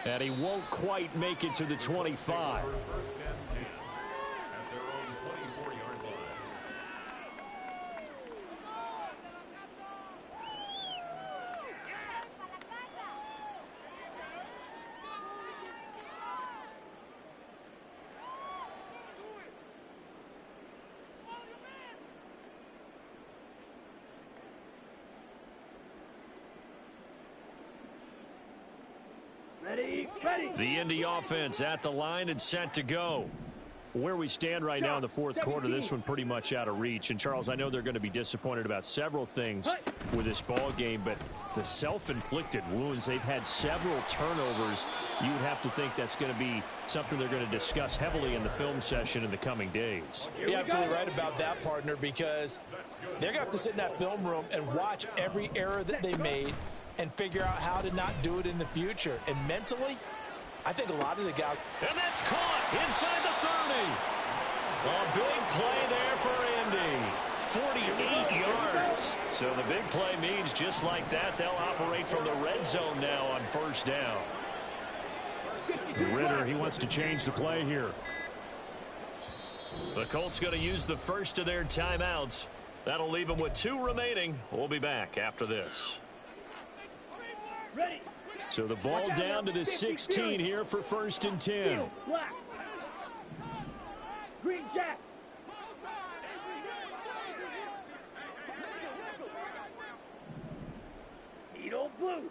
And he won't quite make it to the 25. Ready, ready. The Indy offense at the line and set to go. Where we stand right now in the fourth quarter, this one pretty much out of reach. And, Charles, I know they're going to be disappointed about several things with this ball game, but the self-inflicted wounds, they've had several turnovers. You would have to think that's going to be something they're going to discuss heavily in the film session in the coming days. You're absolutely right about that, partner, because they're going to have to sit in that film room and watch every error that they made and figure out how to not do it in the future. And mentally, I think a lot of the guys... And that's caught inside the 30. A big play there for Indy. 48 yards. So the big play means just like that, they'll operate from the red zone now on first down. Ritter, he wants to change the play here. The Colts going to use the first of their timeouts. That'll leave them with 2 remaining. We'll be back after this. Ready. So the ball down to the 16 here for 1st and 10. Black. Green Jack. Needle blue.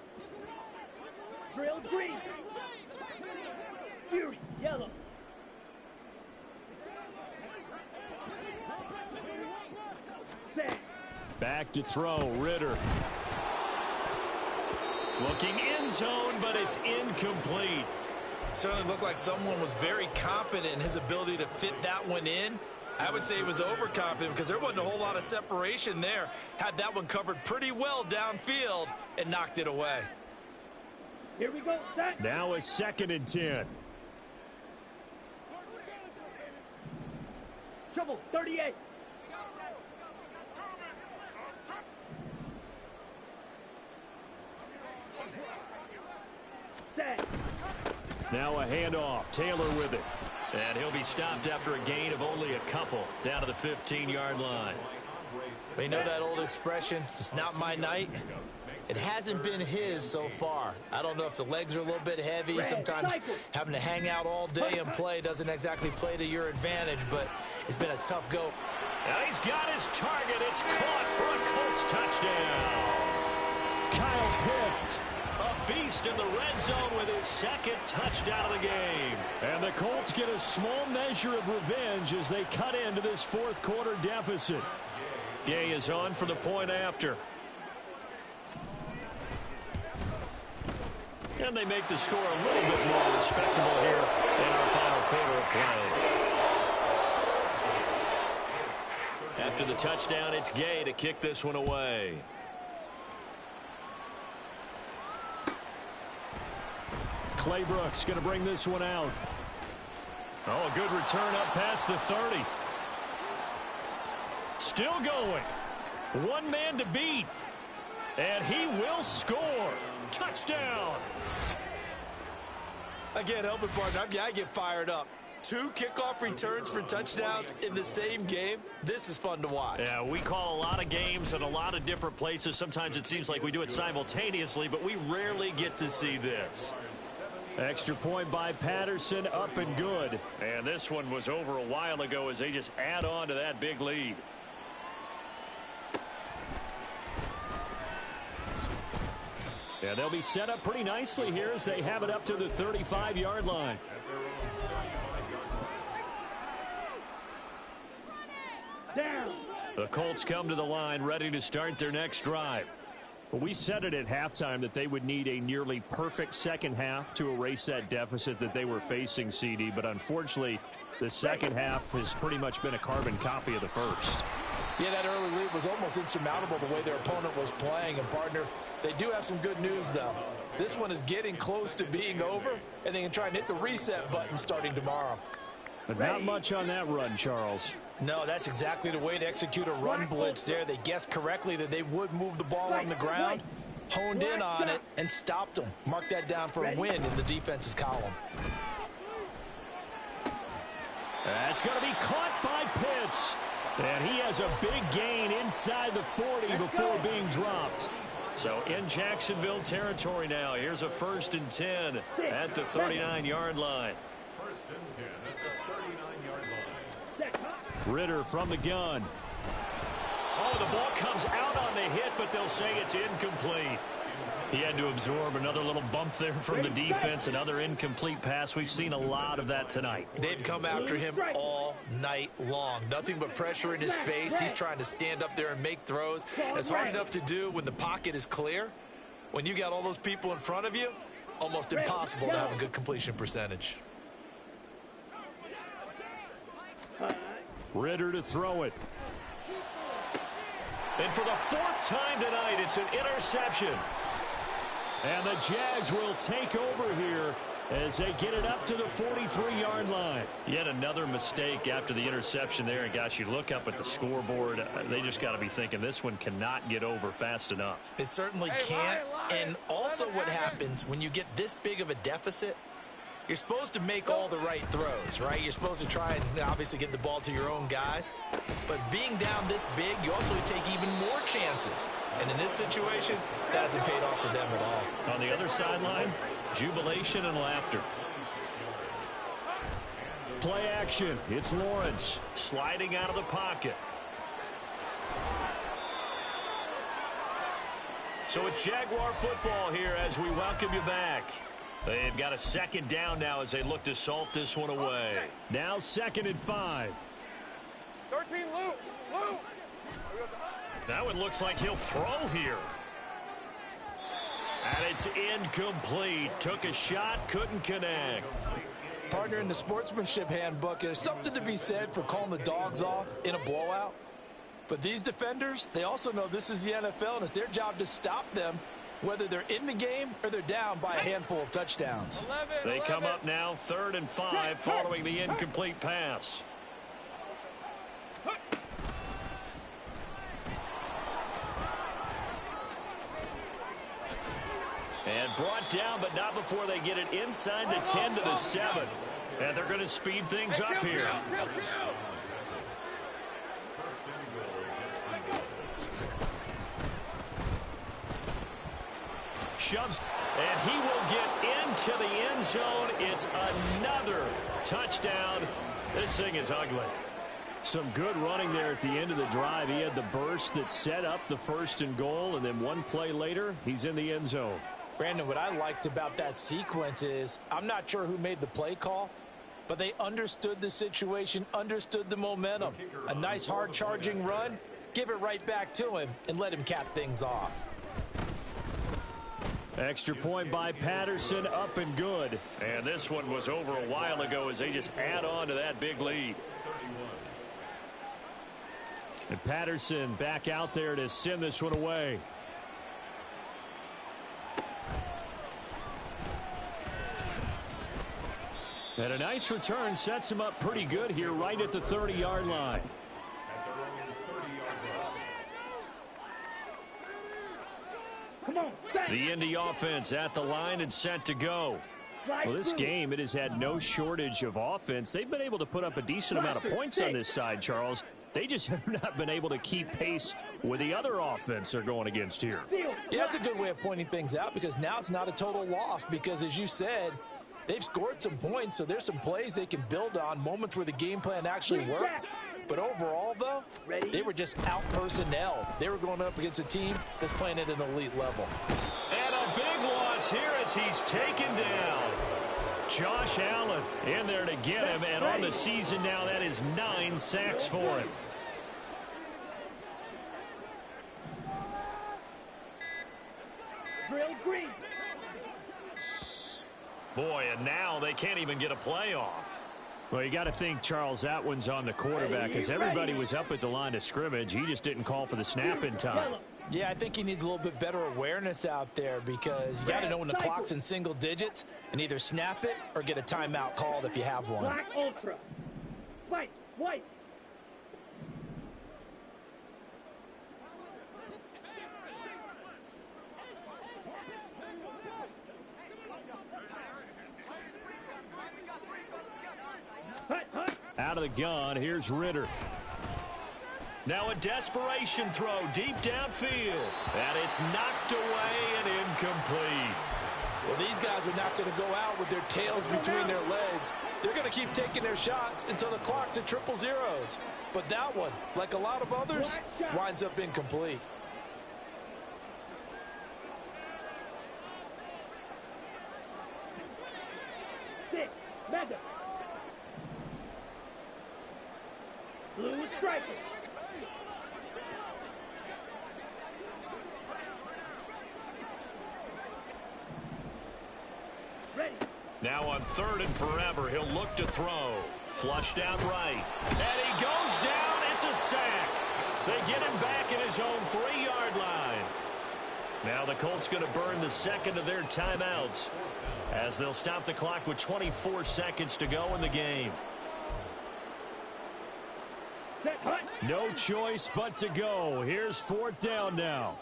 Drill green. Fury yellow. Set. Back to throw, Ritter. Looking end zone, but it's incomplete. Certainly looked like someone was very confident in his ability to fit that one in. I would say he was overconfident because there wasn't a whole lot of separation there. Had that one covered pretty well downfield and knocked it away. Here we go, set. Now a 2nd and 10. Trouble 38. Set. Now a handoff. Taylor with it. And he'll be stopped after a gain of only a couple down to the 15-yard line. We know that old expression, it's not my night. It hasn't been his so far. I don't know if the legs are a little bit heavy. Sometimes having to hang out all day and play doesn't exactly play to your advantage, but it's been a tough go. Now he's got his target. It's caught for a Colts touchdown. Kyle Pitts. A beast in the red zone with his 2nd touchdown of the game. And the Colts get a small measure of revenge as they cut into this 4th quarter deficit. Gay is on for the point after. And they make the score a little bit more respectable here in our final quarter of play. After the touchdown, it's Gay to kick this one away. Claybrooks going to bring this one out. Oh, a good return up past the 30. Still going. One man to beat. And he will score. Touchdown. Again, helping partner, I get fired up. 2 kickoff returns for touchdowns in the same game. This is fun to watch. Yeah, we call a lot of games in a lot of different places. Sometimes it seems like we do it simultaneously, but we rarely get to see this. Extra point by Patterson, up and good. And this one was over a while ago as they just add on to that big lead. Yeah, they'll be set up pretty nicely here as they have it up to the 35-yard line. Down. The Colts come to the line ready to start their next drive. Well, we said it at halftime that they would need a nearly perfect second half to erase that deficit that they were facing, CD. But unfortunately, the second half has pretty much been a carbon copy of the first. Yeah, that early lead was almost insurmountable the way their opponent was playing. And, partner, They do have some good news, though. This one is getting close to being over, and they can try and hit the reset button starting tomorrow. But not much on that run, Charles. No, that's exactly the way to execute a run blitz there. They guessed correctly that they would move the ball on the ground, honed in on it, and stopped them. Mark that down for a win in the defense's column. That's going to be caught by Pitts. And he has a big gain inside the 40 before being dropped. So in Jacksonville territory now. Here's a 1st and 10 at the 39-yard line. 1st and 10 at the 39-yard line. Ritter from the gun. Oh, the ball comes out on the hit, but they'll say it's incomplete. He had to absorb another little bump there from the defense, another incomplete pass. We've seen a lot of that tonight. They've come after him all night long. Nothing but pressure in his face. He's trying to stand up there and make throws. It's hard enough to do when the pocket is clear. When you got all those people in front of you, almost impossible to have a good completion percentage. Ritter to throw it. And for the 4th time tonight, it's an interception. And the Jags will take over here as they get it up to the 43-yard line. Yet another mistake after the interception there. And, gosh, you look up at the scoreboard, they just got to be thinking this one cannot get over fast enough. It certainly can't. And also what happens when you get this big of a deficit, you're supposed to make all the right throws, right? You're supposed to try and obviously get the ball to your own guys. But being down this big, you also take even more chances. And in this situation, that hasn't paid off for them at all. On the other sideline, jubilation and laughter. Play action. It's Lawrence Sliding out of the pocket. So it's Jaguar football here as we welcome you back. They've got a 2nd down now as they look to salt this one away. now 2nd and 5. 13, Lou. That one looks like he'll throw here. And it's incomplete. Took a shot, couldn't connect. Partner, in the sportsmanship handbook, there's something to be said for calling the dogs off in a blowout. But these defenders, they also know this is the NFL, and it's their job to stop them, whether they're in the game or they're down by a handful of touchdowns. They come up now 3rd and 5 following the incomplete pass. And brought down, but not before they get it inside the 10 to the 7. And they're going to speed things up here. Shoves, and he will get into the end zone. It's another touchdown. This thing is ugly. Some good running there at the end of the drive. He had the burst that set up the 1st and goal, and then one play later, he's in the end zone. Brandon, what I liked about that sequence is I'm not sure who made the play call, but they understood the situation, understood the momentum. A nice hard-charging run, give it right back to him, and let him cap things off. Extra point by Patterson, up and good. And this one was over a while ago as they just add on to that big lead. And Patterson back out there to send this one away. And a nice return sets him up pretty good here right at the 30-yard line. The Indy offense at the line and set to go. Well, this game, it has had no shortage of offense. They've been able to put up a decent amount of points on this side, Charles. They just have not been able to keep pace with the other offense they're going against here. Yeah, that's a good way of pointing things out because now it's not a total loss because, as you said, they've scored some points, so there's some plays they can build on, moments where the game plan actually worked. But overall, though, they were just out-personnelled. They were going up against a team that's playing at an elite level. And a big loss here as he's taken down. Josh Allen in there to get him, and on the season now, that is 9 sacks for him. Boy, and now they can't even get a play off. Well, you got to think, Charles, that one's on the quarterback because everybody was up at the line of scrimmage. He just didn't call for the snap in time. Yeah, I think he needs a little bit better awareness out there because you got to know when the clock's in single digits and either snap it or get a timeout called if you have one. Black Ultra. White. White. Out of the gun, here's Ritter. Now a desperation throw deep downfield. And it's knocked away and incomplete. Well, these guys are not going to go out with their tails between their legs. They're going to keep taking their shots until the clock's at triple zeros. But that one, like a lot of others, winds up incomplete. Six. Mega. Blue striker. Ready. Now on 3rd and forever, he'll look to throw. Flushed out right. And he goes down. It's a sack. They get him back at his own 3-yard line. Now the Colts going to burn the second of their timeouts as they'll stop the clock with 24 seconds to go in the game. No choice but to go. Here's 4th down now.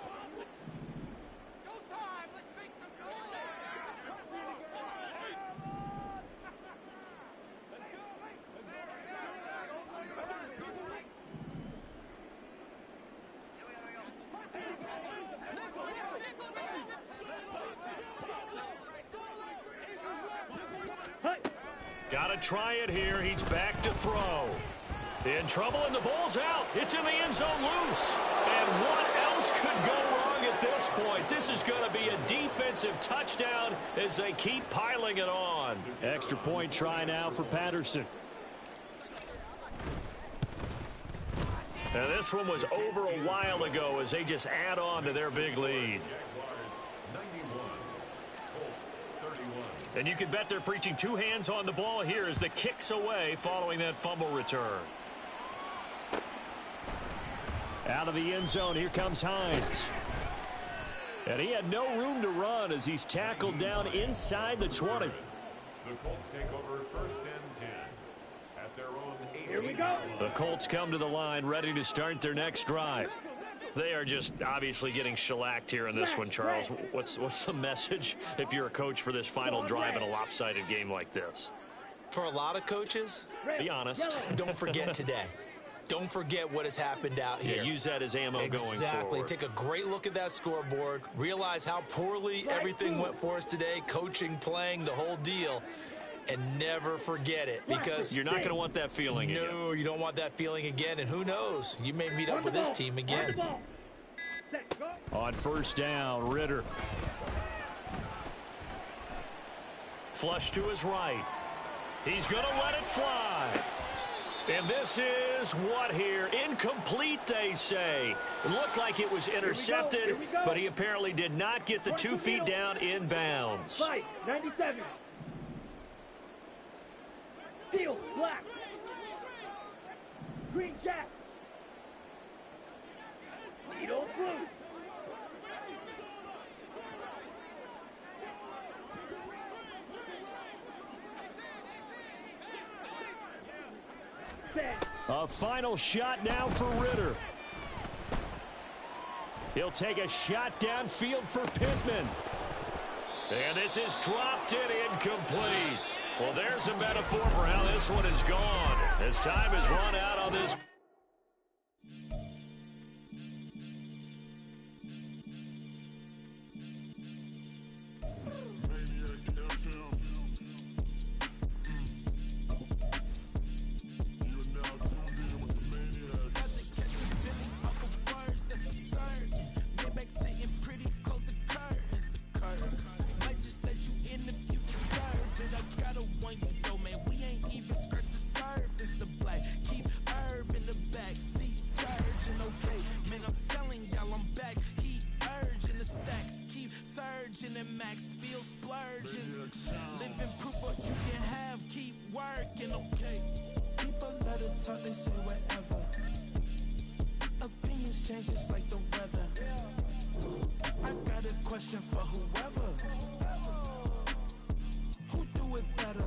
Got to try it here. He's back to throw. In trouble, and the ball's out. It's in the end zone loose. And what else could go wrong at this point? This is going to be a defensive touchdown as they keep piling it on. Extra point try now for Patterson. And this one was over a while ago as they just add on to their big lead. And you can bet they're preaching 2 hands on the ball here as the kick's away following that fumble return. Out of the end zone, here comes Hines. And he had no room to run as he's tackled down inside the 20. The Colts take over 1st and 10 at their own 18. Here we go. The Colts come to the line ready to start their next drive. They are just obviously getting shellacked here in this one, Charles. What's the message if you're a coach for this final drive in a lopsided game like this? For a lot of coaches, Be honest. don't forget today. Don't forget what has happened out here. Yeah, use that as ammo going forward. Exactly. Take a great look at that scoreboard. Realize how poorly everything went for us today. Coaching, playing, the whole deal. And never forget it, because you're not going to want that feeling again. No, you don't want that feeling again. And who knows? You may meet up with this team again. On 1st down, Ritter. Flush to his right. He's going to let it fly. And this is what here? Incomplete, they say. It looked like it was intercepted, but he apparently did not get the 2 feet down in bounds. 97. Steel, black. Green jack. Needle blue. A final shot now for Ritter. He'll take a shot downfield for Pittman. And this is dropped in incomplete. Well, there's a metaphor for how this one is gone. As time has run out on this. They say whatever. Opinions change just like the weather. a question for whoever. Who do it better?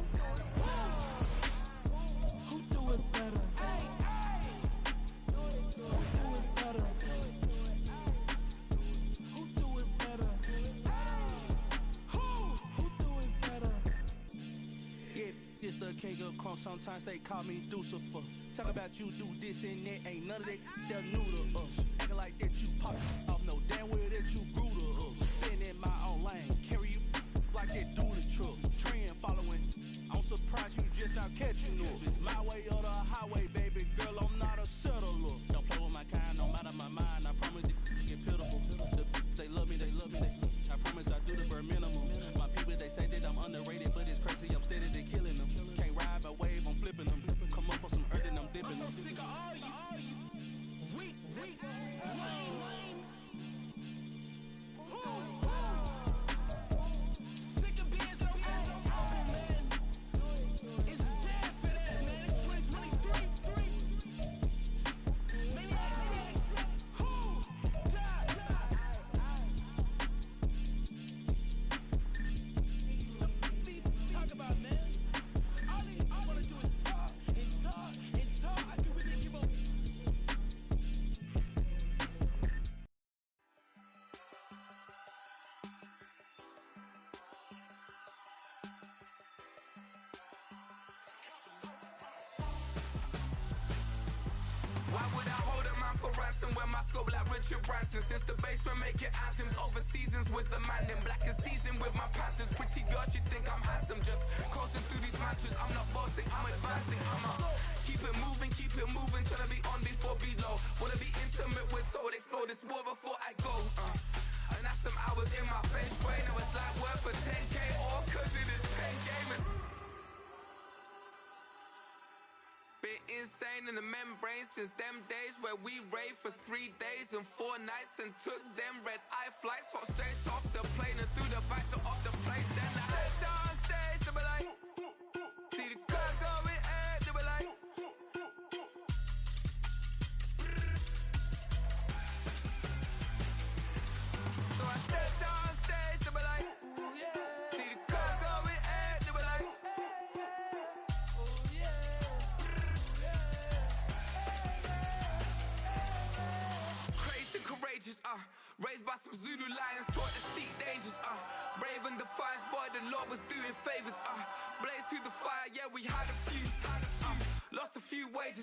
Who do it better? Who do it better? Who do it better? Who do it better? Yeah, it's the king of crunk. Sometimes they call me Lucifer. Talk about you do this and that. Ain't none of that. They're new to us. Acting like that you pop off. No damn well that you grew to us. Been in my own lane. Carry you like that do the truck. Trend following. I'm surprised you just not catching up. It's my way or the highway, baby girl. I'm not a settler. Don't play with my kind, no matter my mind. I promise it get pitiful. They love me, they love me, they love me. I promise I do the bare minimum. My people, they say that I'm underrated, but it's crazy. I'm steady, they killing them. Can't ride by wave, I'm flipping them. Come up for some earth and I'm dipping them. I'm so sick of all you. Weak, lame. Sick of being so open, man. It's dead for that, man. It's 2023. Maybe I talk about, man. All I wanna do is talk and talk and talk. I can really give up. Why would I hold a man for ransom when my scope like Richard Branson? Since the basement making anthems over seasons with the man in black is teasing with my Panthers. Pretty girl, she think I'm handsome. Just coasting through these matches. I'm not bossing, I'm advancing. Keep it moving till I be on before below. Wanna be intimate with soul, explode this war before I go. And that's some hours in my bench way. Now it's like work for 10K or cause it is 10 gamers. Been insane in the membrane since them days where we raved for 3 days and 4 nights and took them red eye flights. Hot straight off the plane and through the back door of the place. Then I head down stage to be like, see the crowd going air to be like. So I step down stage to be like, ooh yeah. See the crowd going air to be like, ooh yeah. Crazed and courageous, raised by some Zulu lions, taught to seek dangers, brave and defiant, boy, the Lord was doing favors, blaze through the fire, yeah, we had a few, lost a few wages.